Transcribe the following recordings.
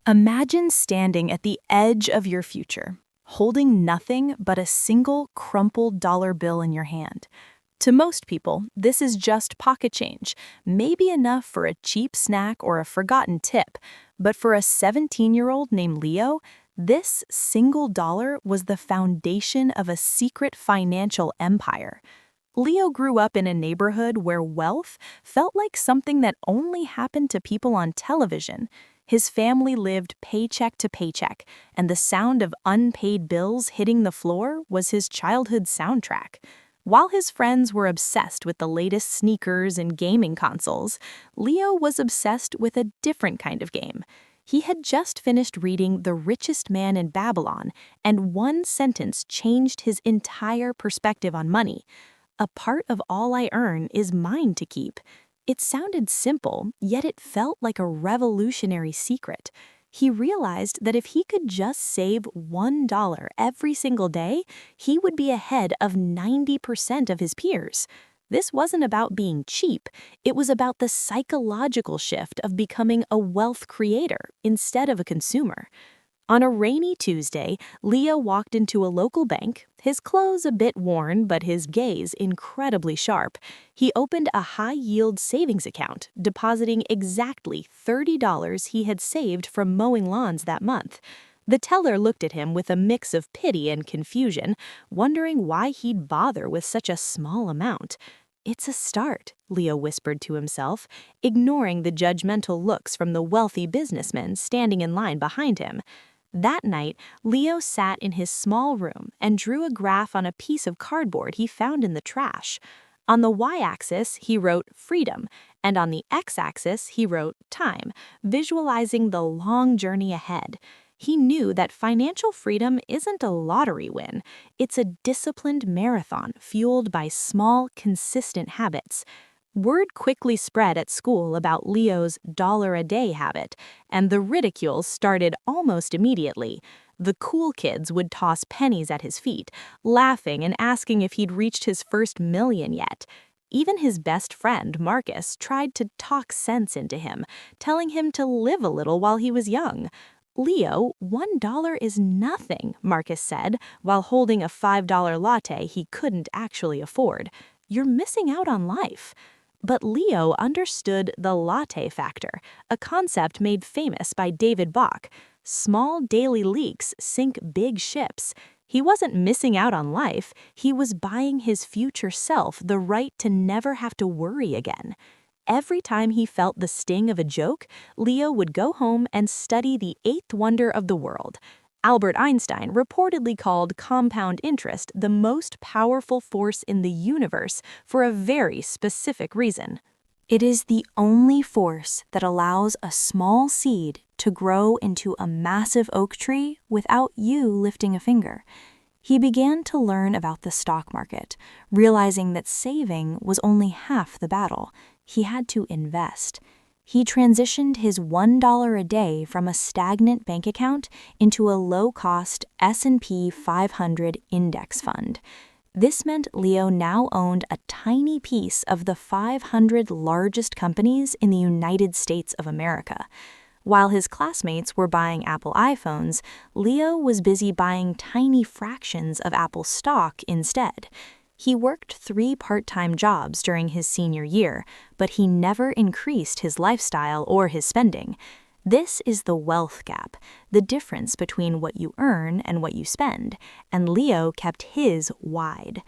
Imagine standing at the edge of your future, holding nothing but a single crumpled dollar bill in your hand. To most people, this is just pocket change, maybe enough for a cheap snack or a forgotten tip. But for a 17-year-old named Leo, this single dollar was the foundation of a secret financial empire. Leo grew up in a neighborhood where wealth felt like something that only happened to people on television. His family lived paycheck to paycheck, and the sound of unpaid bills hitting the floor was his childhood soundtrack. While his friends were obsessed with the latest sneakers and gaming consoles, Leo was obsessed with a different kind of game. He had just finished reading The Richest Man in Babylon, and one sentence changed his entire perspective on money. "A part of all I earn is mine to keep." It sounded simple, yet it felt like a revolutionary secret. He realized that if he could just save $1 every single day, he would be ahead of 90% of his peers. This wasn't about being cheap, it was about the psychological shift of becoming a wealth creator instead of a consumer. On a rainy Tuesday, Leo walked into a local bank, his clothes a bit worn but his gaze incredibly sharp. He opened a high-yield savings account, depositing exactly $30 he had saved from mowing lawns that month. The teller looked at him with a mix of pity and confusion, wondering why he'd bother with such a small amount. "It's a start," Leo whispered to himself, ignoring the judgmental looks from the wealthy businessmen standing in line behind him. That night, Leo sat in his small room and drew a graph on a piece of cardboard he found in the trash. On the y-axis, he wrote freedom, and on the x-axis, he wrote time, visualizing the long journey ahead. He knew that financial freedom isn't a lottery win. It's a disciplined marathon fueled by small, consistent habits. Word quickly spread at school about Leo's dollar-a-day habit, and the ridicule started almost immediately. The cool kids would toss pennies at his feet, laughing and asking if he'd reached his first million yet. Even his best friend, Marcus, tried to talk sense into him, telling him to live a little while he was young. "Leo, $1 is nothing," Marcus said, while holding a $5 latte he couldn't actually afford. "You're missing out on life." But Leo understood the latte factor, a concept made famous by David Bach. Small daily leaks sink big ships. He wasn't missing out on life, he was buying his future self the right to never have to worry again. Every time he felt the sting of a joke, Leo would go home and study the eighth wonder of the world. Albert Einstein reportedly called compound interest the most powerful force in the universe for a very specific reason. It is the only force that allows a small seed to grow into a massive oak tree without you lifting a finger. He began to learn about the stock market, realizing that saving was only half the battle. He had to invest. He transitioned his $1 a day from a stagnant bank account into a low-cost S&P 500 index fund. This meant Leo now owned a tiny piece of the 500 largest companies in the United States of America. While his classmates were buying Apple iPhones, Leo was busy buying tiny fractions of Apple stock instead. He worked 3 part-time jobs during his senior year, but he never increased his lifestyle or his spending. This is the wealth gap, the difference between what you earn and what you spend, and Leo kept his wide.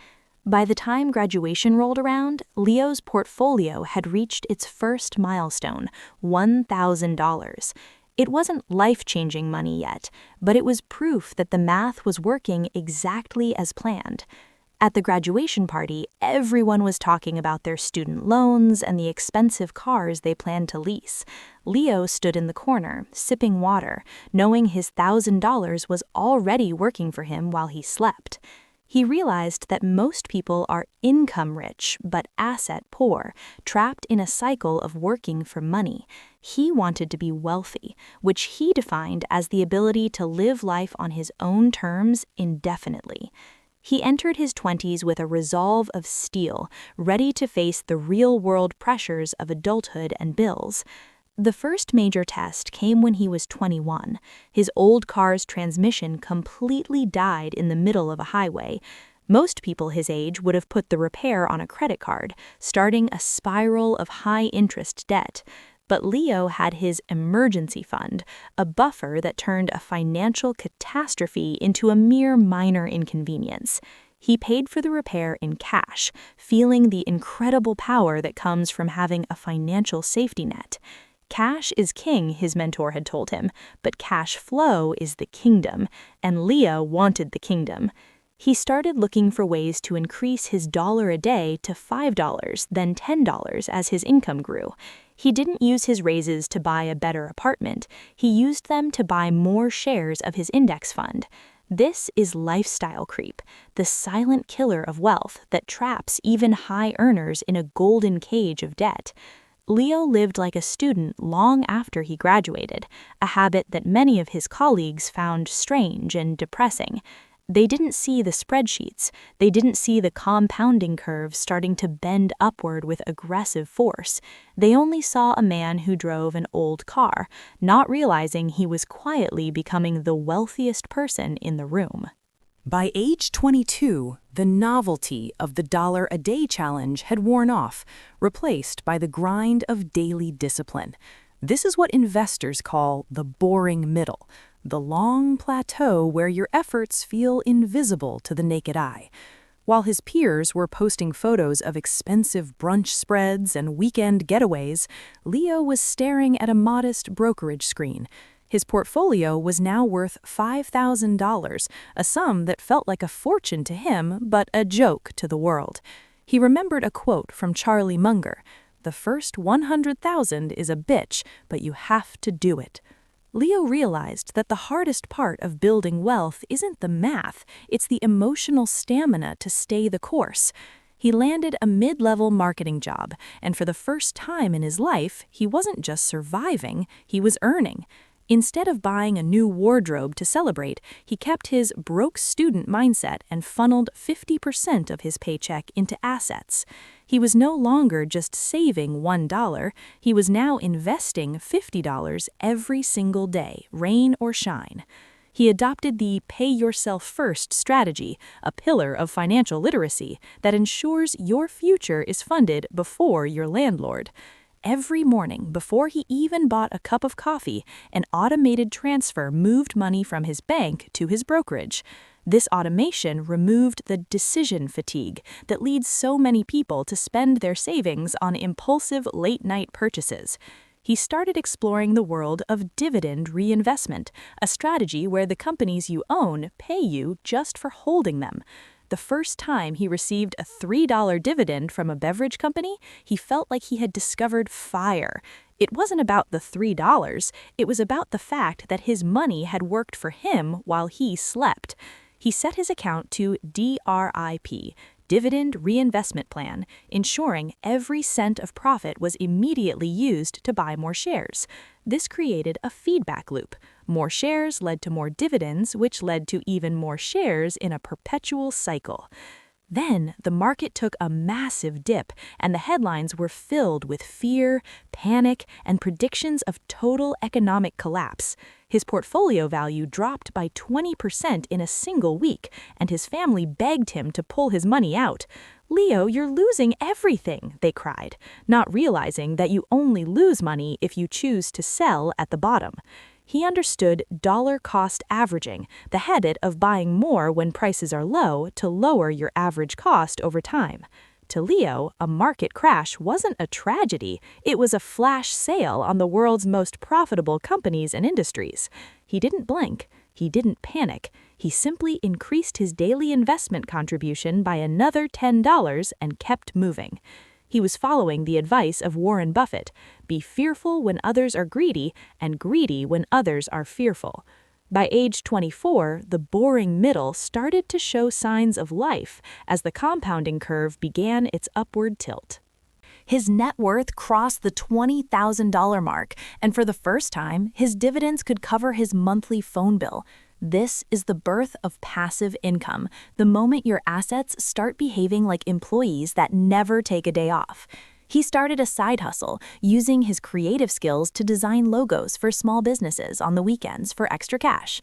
By the time graduation rolled around, Leo's portfolio had reached its first milestone, $1,000. It wasn't life-changing money yet, but it was proof that the math was working exactly as planned. At the graduation party, everyone was talking about their student loans and the expensive cars they planned to lease. Leo stood in the corner, sipping water, knowing his $1,000 was already working for him while he slept. He realized that most people are income rich but asset poor, trapped in a cycle of working for money. He wanted to be wealthy, which he defined as the ability to live life on his own terms indefinitely. He entered his 20s with a resolve of steel, ready to face the real-world pressures of adulthood and bills. The first major test came when he was 21. His old car's transmission completely died in the middle of a highway. Most people his age would have put the repair on a credit card, starting a spiral of high-interest debt. But Leo had his emergency fund, a buffer that turned a financial catastrophe into a mere minor inconvenience. He paid for the repair in cash, feeling the incredible power that comes from having a financial safety net. Cash is king, his mentor had told him, but cash flow is the kingdom, and Leo wanted the kingdom. He started looking for ways to increase his dollar a day to $5, then $10 as his income grew. He didn't use his raises to buy a better apartment. He used them to buy more shares of his index fund. This is lifestyle creep, the silent killer of wealth that traps even high earners in a golden cage of debt. Leo lived like a student long after he graduated, a habit that many of his colleagues found strange and depressing. They didn't see the spreadsheets. They didn't see the compounding curve starting to bend upward with aggressive force. They only saw a man who drove an old car, not realizing he was quietly becoming the wealthiest person in the room. By age 22, the novelty of the dollar-a-day challenge had worn off, replaced by the grind of daily discipline. This is what investors call the boring middle, the long plateau where your efforts feel invisible to the naked eye. While his peers were posting photos of expensive brunch spreads and weekend getaways, Leo was staring at a modest brokerage screen. His portfolio was now worth $5,000, a sum that felt like a fortune to him, but a joke to the world. He remembered a quote from Charlie Munger, "The first 100,000 is a bitch, but you have to do it." Leo realized that the hardest part of building wealth isn't the math, it's the emotional stamina to stay the course. He landed a mid-level marketing job, and for the first time in his life, he wasn't just surviving, he was earning. Instead of buying a new wardrobe to celebrate, he kept his broke student mindset and funneled 50% of his paycheck into assets. He was no longer just saving $1, he was now investing $50 every single day, rain or shine. He adopted the pay yourself first strategy, a pillar of financial literacy that ensures your future is funded before your landlord. Every morning, before he even bought a cup of coffee, an automated transfer moved money from his bank to his brokerage. This automation removed the decision fatigue that leads so many people to spend their savings on impulsive late-night purchases. He started exploring the world of dividend reinvestment, a strategy where the companies you own pay you just for holding them. The first time he received a $3 dividend from a beverage company, he felt like he had discovered fire. It wasn't about the $3, it was about the fact that his money had worked for him while he slept. He set his account to DRIP, Dividend Reinvestment Plan, ensuring every cent of profit was immediately used to buy more shares. This created a feedback loop. More shares led to more dividends, which led to even more shares in a perpetual cycle. Then the market took a massive dip, and the headlines were filled with fear, panic, and predictions of total economic collapse. His portfolio value dropped by 20% in a single week, and his family begged him to pull his money out. "Leo, you're losing everything," they cried, not realizing that you only lose money if you choose to sell at the bottom. He understood dollar cost averaging, the habit of buying more when prices are low to lower your average cost over time. To Leo, a market crash wasn't a tragedy, it was a flash sale on the world's most profitable companies and industries. He didn't blink, he didn't panic, he simply increased his daily investment contribution by another $10 and kept moving. He was following the advice of Warren Buffett: be fearful when others are greedy, and greedy when others are fearful. By age 24, the boring middle started to show signs of life as the compounding curve began its upward tilt. His net worth crossed the $20,000 mark, and for the first time, his dividends could cover his monthly phone bill. This is the birth of passive income, the moment your assets start behaving like employees that never take a day off. He started a side hustle, using his creative skills to design logos for small businesses on the weekends for extra cash.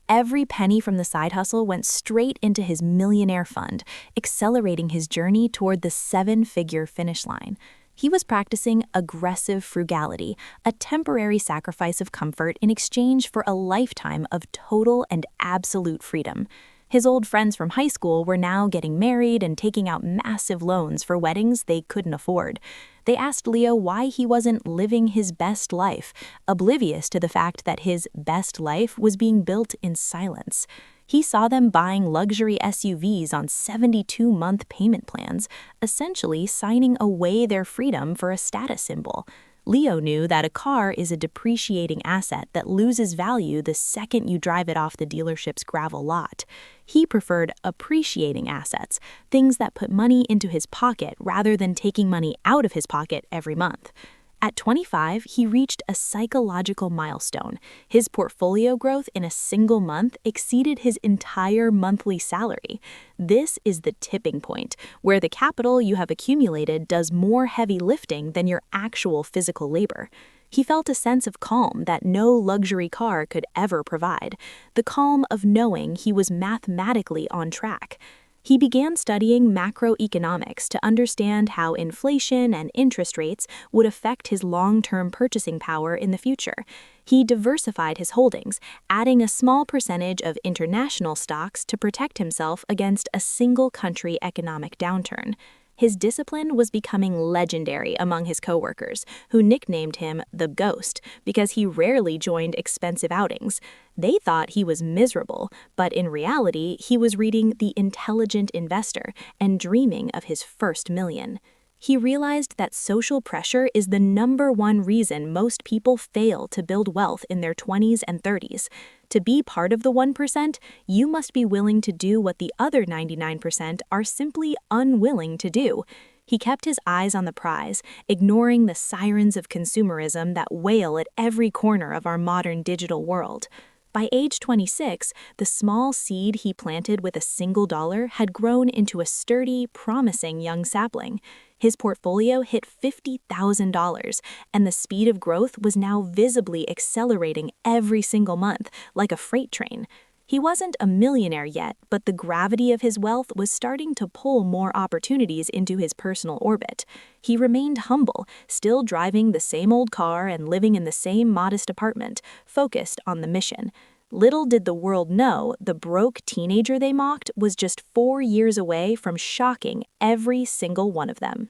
Every penny from the side hustle went straight into his Millionaire fund, accelerating his journey toward the seven-figure finish line. He was practicing aggressive frugality, a temporary sacrifice of comfort in exchange for a lifetime of total and absolute freedom. His old friends from high school were now getting married and taking out massive loans for weddings they couldn't afford. They asked Leo why he wasn't living his best life, oblivious to the fact that his best life was being built in silence. He saw them buying luxury SUVs on 72-month payment plans, essentially signing away their freedom for a status symbol. Leo knew that a car is a depreciating asset that loses value the second you drive it off the dealership's gravel lot. He preferred appreciating assets, things that put money into his pocket rather than taking money out of his pocket every month. At 25, he reached a psychological milestone. His portfolio growth in a single month exceeded his entire monthly salary. This is the tipping point, where the capital you have accumulated does more heavy lifting than your actual physical labor. He felt a sense of calm that no luxury car could ever provide, the calm of knowing he was mathematically on track. He began studying macroeconomics to understand how inflation and interest rates would affect his long-term purchasing power in the future. He diversified his holdings, adding a small percentage of international stocks to protect himself against a single-country economic downturn. His discipline was becoming legendary among his coworkers, who nicknamed him the Ghost because he rarely joined expensive outings. They thought he was miserable, but in reality, he was reading The Intelligent Investor and dreaming of his first million. He realized that social pressure is the #1 reason most people fail to build wealth in their 20s and 30s. To be part of the 1%, you must be willing to do what the other 99% are simply unwilling to do. He kept his eyes on the prize, ignoring the sirens of consumerism that wail at every corner of our modern digital world. By age 26, the small seed he planted with a single dollar had grown into a sturdy, promising young sapling. His portfolio hit $50,000, and the speed of growth was now visibly accelerating every single month, like a freight train. He wasn't a millionaire yet, but the gravity of his wealth was starting to pull more opportunities into his personal orbit. He remained humble, still driving the same old car and living in the same modest apartment, focused on the mission. Little did the world know the broke teenager they mocked was just 4 years away from shocking every single one of them.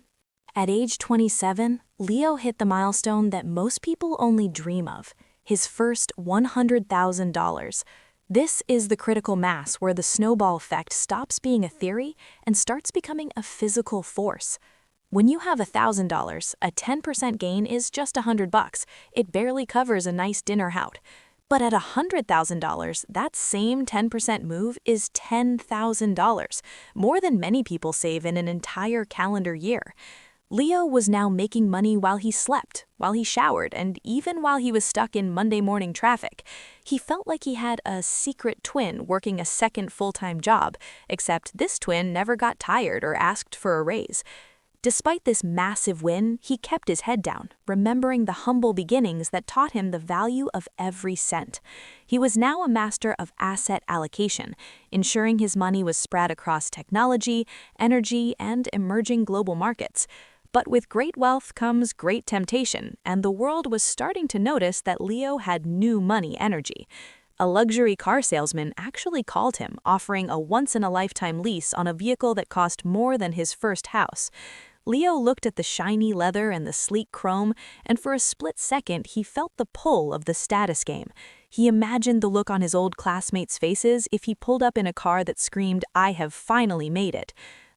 At age 27, Leo hit the milestone that most people only dream of, his first $100,000. This is the critical mass where the snowball effect stops being a theory and starts becoming a physical force. When you have $1,000, a 10% gain is just $100. It barely covers a nice dinner out. But at $100,000, that same 10% move is $10,000, more than many people save in an entire calendar year. Leo was now making money while he slept, while he showered, and even while he was stuck in Monday morning traffic. He felt like he had a secret twin working a second full-time job, except this twin never got tired or asked for a raise. Despite this massive win, he kept his head down, remembering the humble beginnings that taught him the value of every cent. He was now a master of asset allocation, ensuring his money was spread across technology, energy, and emerging global markets. But with great wealth comes great temptation, and the world was starting to notice that Leo had new money energy. A luxury car salesman actually called him, offering a once-in-a-lifetime lease on a vehicle that cost more than his first house. Leo looked at the shiny leather and the sleek chrome, and for a split second he felt the pull of the status game. He imagined the look on his old classmates' faces if he pulled up in a car that screamed, "I have finally made it."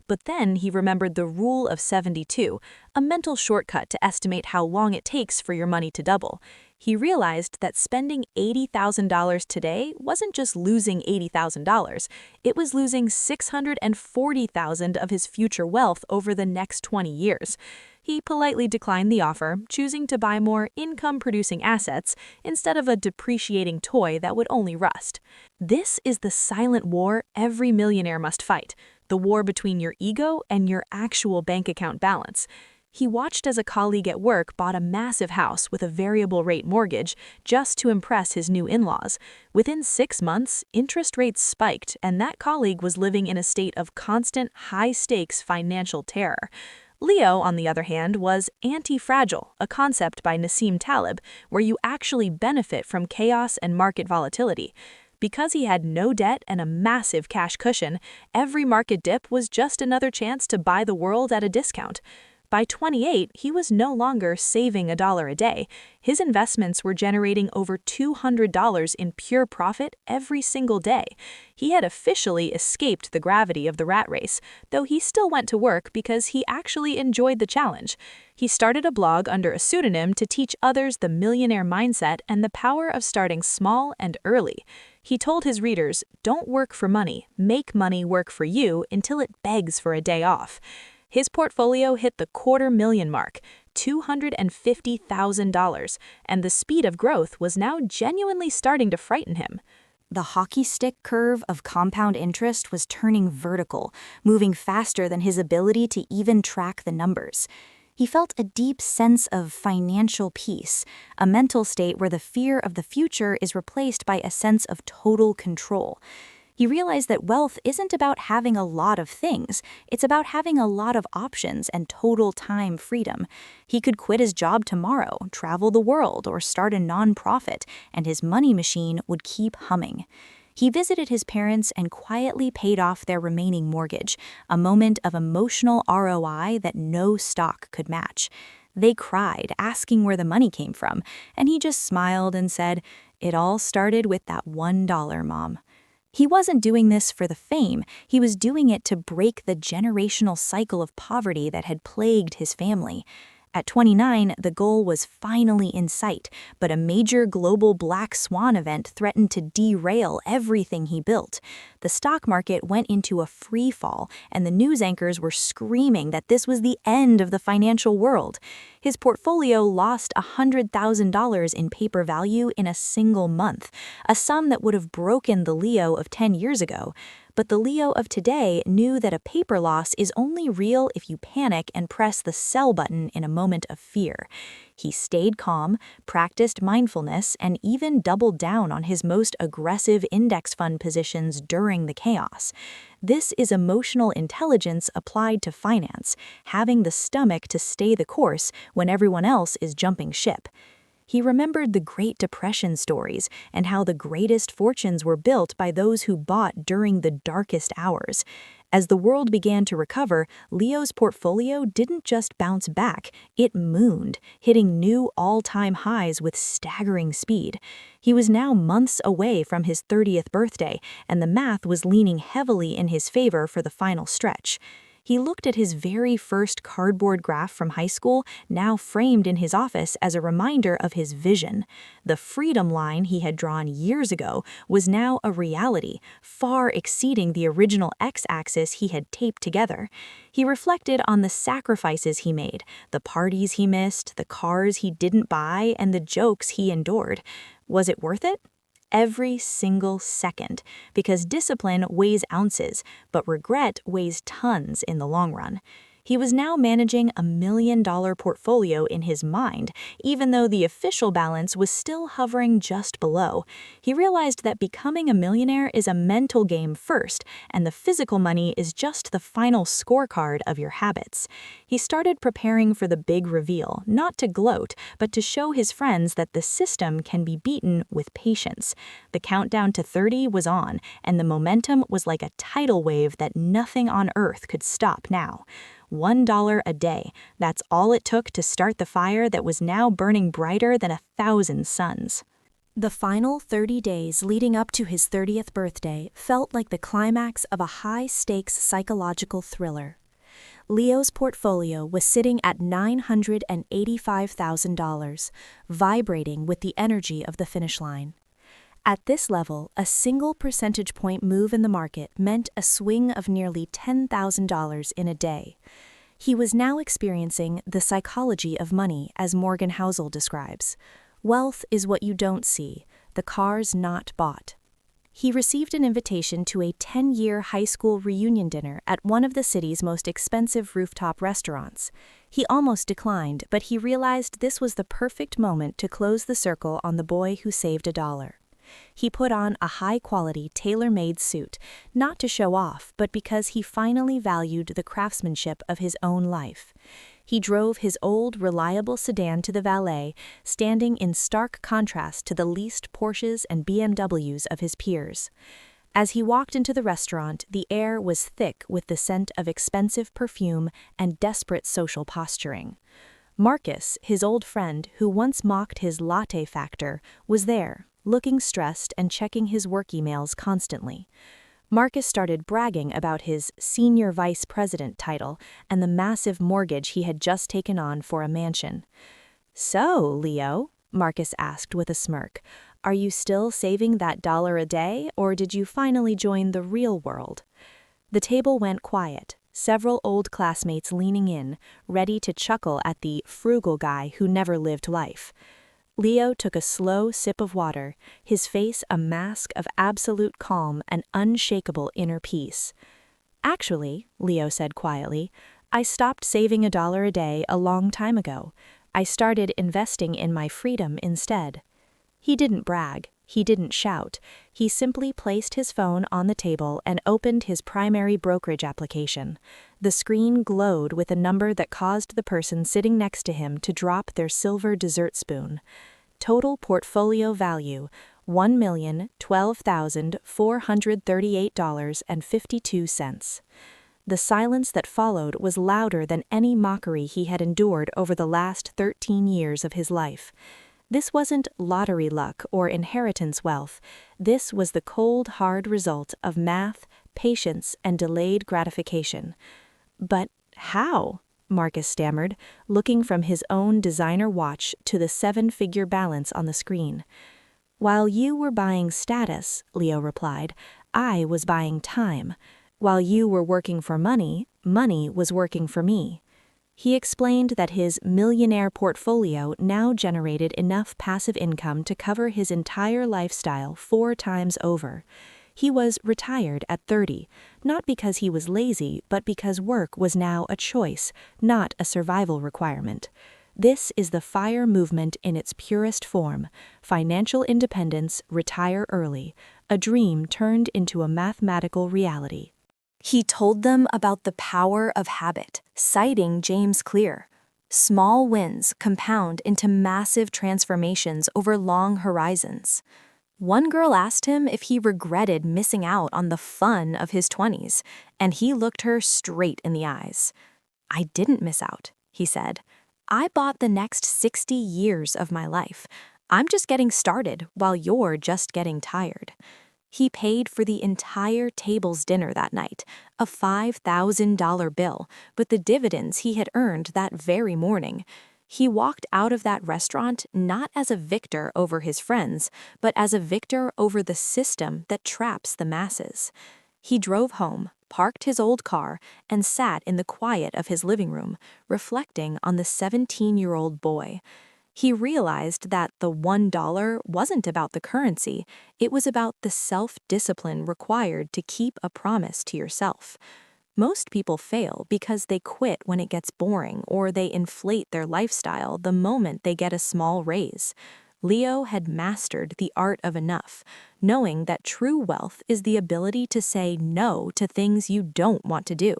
But then he remembered the rule of 72, a mental shortcut to estimate how long it takes for your money to double. He realized that spending $80,000 today wasn't just losing $80,000, it was losing $640,000 of his future wealth over the next 20 years. He politely declined the offer, choosing to buy more income-producing assets instead of a depreciating toy that would only rust. This is the silent war every millionaire must fight, the war between your ego and your actual bank account balance. He watched as a colleague at work bought a massive house with a variable rate mortgage just to impress his new in-laws. Within 6 months, interest rates spiked, and that colleague was living in a state of constant, high-stakes financial terror. Leo, on the other hand, was anti-fragile, a concept by Nassim Taleb, where you actually benefit from chaos and market volatility. Because he had no debt and a massive cash cushion, every market dip was just another chance to buy the world at a discount. By 28, he was no longer saving $1 a day. His investments were generating over $200 in pure profit every single day. He had officially escaped the gravity of the rat race, though he still went to work because he actually enjoyed the challenge. He started a blog under a pseudonym to teach others the millionaire mindset and the power of starting small and early. He told his readers, "Don't work for money, make money work for you until it begs for a day off." His portfolio hit the $250,000 mark, $250,000, and the speed of growth was now genuinely starting to frighten him. The hockey stick curve of compound interest was turning vertical, moving faster than his ability to even track the numbers. He felt a deep sense of financial peace, a mental state where the fear of the future is replaced by a sense of total control. He realized that wealth isn't about having a lot of things, it's about having a lot of options and total time freedom. He could quit his job tomorrow, travel the world, or start a nonprofit, and his money machine would keep humming. He visited his parents and quietly paid off their remaining mortgage, a moment of emotional ROI that no stock could match. They cried, asking where the money came from, and he just smiled and said, "It all started with that $1, Mom." He wasn't doing this for the fame, he was doing it to break the generational cycle of poverty that had plagued his family. At 29, the goal was finally in sight, but a major global black swan event threatened to derail everything he built. The stock market went into a free fall, and the news anchors were screaming that this was the end of the financial world. His portfolio lost $100,000 in paper value in a single month, a sum that would have broken the Leo of 10 years ago. But the Leo of today knew that a paper loss is only real if you panic and press the sell button in a moment of fear. He stayed calm, practiced mindfulness, and even doubled down on his most aggressive index fund positions during the chaos. This is emotional intelligence applied to finance, having the stomach to stay the course when everyone else is jumping ship. He remembered the Great Depression stories and how the greatest fortunes were built by those who bought during the darkest hours. As the world began to recover, Leo's portfolio didn't just bounce back, it mooned, hitting new all-time highs with staggering speed. He was now months away from his 30th birthday, and the math was leaning heavily in his favor for the final stretch. He looked at his very first cardboard graph from high school, now framed in his office as a reminder of his vision. The freedom line he had drawn years ago was now a reality, far exceeding the original x-axis he had taped together. He reflected on the sacrifices he made, the parties he missed, the cars he didn't buy, and the jokes he endured. Was it worth it? Every single second, because discipline weighs ounces, but regret weighs tons in the long run. He was now managing $1 million portfolio in his mind, even though the official balance was still hovering just below. He realized that becoming a millionaire is a mental game first, and the physical money is just the final scorecard of your habits. He started preparing for the big reveal, not to gloat, but to show his friends that the system can be beaten with patience. The countdown to 30 was on, and the momentum was like a tidal wave that nothing on earth could stop now. $1 a day. That's all it took to start the fire that was now burning brighter than 1,000 suns. The final 30 days leading up to his 30th birthday felt like the climax of a high-stakes psychological thriller. Leo's portfolio was sitting at $985,000, vibrating with the energy of the finish line. At this level, a single percentage point move in the market meant a swing of nearly $10,000 in a day. He was now experiencing the psychology of money, as Morgan Housel describes. Wealth is what you don't see, the cars not bought. He received an invitation to a 10-year high school reunion dinner at one of the city's most expensive rooftop restaurants. He almost declined, but he realized this was the perfect moment to close the circle on the boy who saved a dollar. He put on a high-quality, tailor-made suit, not to show off, but because he finally valued the craftsmanship of his own life. He drove his old, reliable sedan to the valet, standing in stark contrast to the leased Porsches and BMWs of his peers. As he walked into the restaurant, the air was thick with the scent of expensive perfume and desperate social posturing. Marcus, his old friend who once mocked his latte factor, was there, looking stressed and checking his work emails constantly. Marcus started bragging about his senior vice president title and the massive mortgage he had just taken on for a mansion. "So, Leo," Marcus asked with a smirk, "are you still saving that dollar a day, or did you finally join the real world?" The table went quiet, several old classmates leaning in, ready to chuckle at the frugal guy who never lived life. Leo took a slow sip of water, his face a mask of absolute calm and unshakable inner peace. "Actually," Leo said quietly, "I stopped saving $1 a day a long time ago. I started investing in my freedom instead." He didn't brag, he didn't shout, he simply placed his phone on the table and opened his primary brokerage application. The screen glowed with a number that caused the person sitting next to him to drop their silver dessert spoon. Total portfolio value, $1,012,438.52. The silence that followed was louder than any mockery he had endured over the last 13 years of his life. This wasn't lottery luck or inheritance wealth. This was the cold, hard result of math, patience, and delayed gratification. "But how?" Marcus stammered, looking from his own designer watch to the 7-figure balance on the screen. "While you were buying status," Leo replied, "I was buying time. While you were working for money, money was working for me." He explained that his Millionaire portfolio now generated enough passive income to cover his entire lifestyle 4 times over. He was retired at 30, not because he was lazy, but because work was now a choice, not a survival requirement. This is the FIRE movement in its purest form: financial independence, retire early, a dream turned into a mathematical reality. He told them about the power of habit, citing James Clear. Small wins compound into massive transformations over long horizons. One girl asked him if he regretted missing out on the fun of his 20s, and he looked her straight in the eyes. "I didn't miss out," he said. "I bought the next 60 years of my life. I'm just getting started while you're just getting tired." He paid for the entire table's dinner that night, a $5,000 bill, with the dividends he had earned that very morning. He walked out of that restaurant not as a victor over his friends, but as a victor over the system that traps the masses. He drove home, parked his old car, and sat in the quiet of his living room, reflecting on the 17-year-old boy. He realized that the $1 wasn't about the currency, it was about the self-discipline required to keep a promise to yourself. Most people fail because they quit when it gets boring or they inflate their lifestyle the moment they get a small raise. Leo had mastered the art of enough, knowing that true wealth is the ability to say no to things you don't want to do.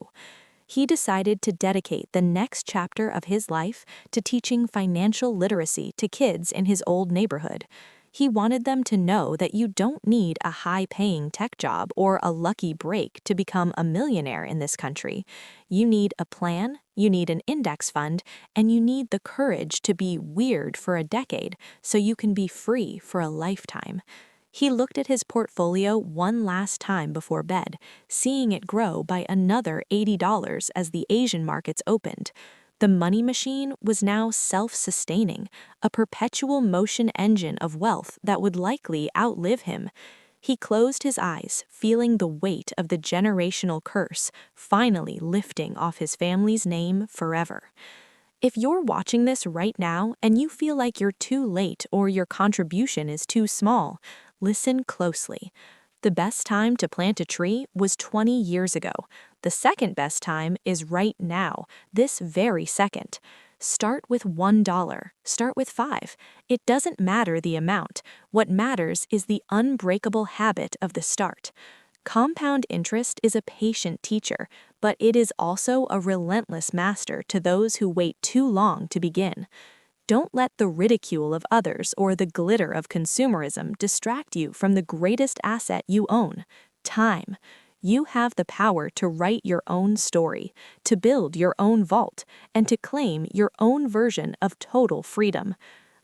He decided to dedicate the next chapter of his life to teaching financial literacy to kids in his old neighborhood. He wanted them to know that you don't need a high-paying tech job or a lucky break to become a millionaire in this country. You need a plan, you need an index fund, and you need the courage to be weird for a decade so you can be free for a lifetime. He looked at his portfolio one last time before bed, seeing it grow by another $80 as the Asian markets opened. The money machine was now self-sustaining, a perpetual motion engine of wealth that would likely outlive him. He closed his eyes, feeling the weight of the generational curse finally lifting off his family's name forever. If you're watching this right now and you feel like you're too late or your contribution is too small, listen closely. The best time to plant a tree was 20 years ago. The second best time is right now, this very second. Start with $1. Start with 5. It doesn't matter the amount. What matters is the unbreakable habit of the start. Compound interest is a patient teacher, but it is also a relentless master to those who wait too long to begin. Don't let the ridicule of others or the glitter of consumerism distract you from the greatest asset you own: time. You have the power to write your own story, to build your own vault, and to claim your own version of total freedom.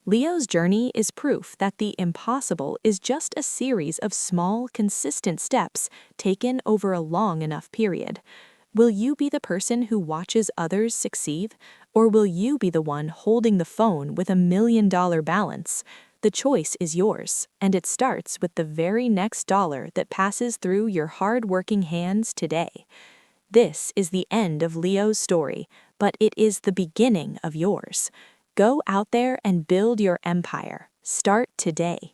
Leo's journey is proof that the impossible is just a series of small, consistent steps taken over a long enough period. Will you be the person who watches others succeed, or will you be the one holding the phone with $1 million balance? The choice is yours, and it starts with the very next dollar that passes through your hard-working hands today. This is the end of Leo's story, but it is the beginning of yours. Go out there and build your empire. Start today.